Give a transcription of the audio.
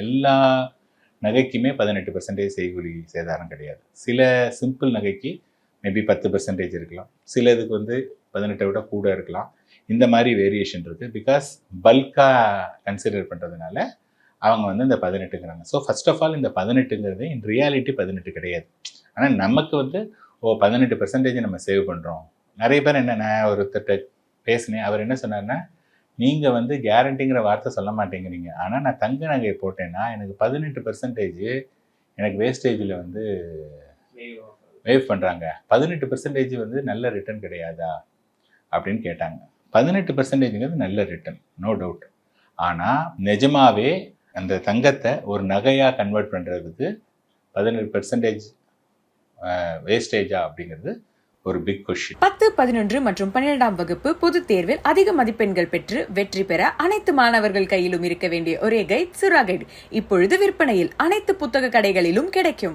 எல்லா நகைக்குமே 18% செய்கூலி சேதாரம் கிடையாது. சில சிம்பிள் நகைக்கு மேபி 10% இருக்கலாம், சில இதுக்கு வந்து 18 விட கூட இருக்கலாம். இந்த மாதிரி வேரியேஷன் இருக்குது. பிகாஸ் பல்காக கன்சிடர் பண்ணுறதுனால அவங்க வந்து இந்த 18ங்கிறாங்க. ஸோ ஃபர்ஸ்ட் ஆஃப் ஆல் இந்த 18ங்கிறது இன் ரியாலிட்டி 18 கிடையாது. ஆனால் நமக்கு வந்து 18% நம்ம சேவ் பண்ணுறோம். நிறைய பேர் என்ன, நான் ஒருத்தர்கிட்ட பேசினேன், அவர் என்ன சொன்னார்னா, நீங்கள் வந்து கேரண்டிங்கிற வார்த்தை சொல்ல மாட்டேங்கிறீங்க, ஆனால் நான் தங்க நகையை போட்டேன்னா எனக்கு 18% எனக்கு வேஸ்டேஜில் வந்து வேவ் பண்ணுறாங்க. 18% வந்து நல்ல ரிட்டர்ன் கிடையாதா அப்படின்னு கேட்டாங்க. 18%ங்கிறது நல்ல ரிட்டர்ன், நோ டவுட். ஆனால் நிஜமாவே அந்த தங்கத்தை ஒரு நகையாக கன்வெர்ட் பண்ணுறதுக்கு 18% வேஸ்டேஜா அப்படிங்கிறது ஒரு பிக் கொஸ்டின். 10, 11 மற்றும் 12ஆம் வகுப்பு பொதுத் தேர்வில் அதிக மதிப்பெண்கள் பெற்று வெற்றி பெற அனைத்து மாணவர்கள் கையிலும் இருக்க வேண்டிய ஒரே கைட் சுறா கைடு இப்பொழுது விற்பனையில் அனைத்து புத்தக கடைகளிலும் கிடைக்கும்.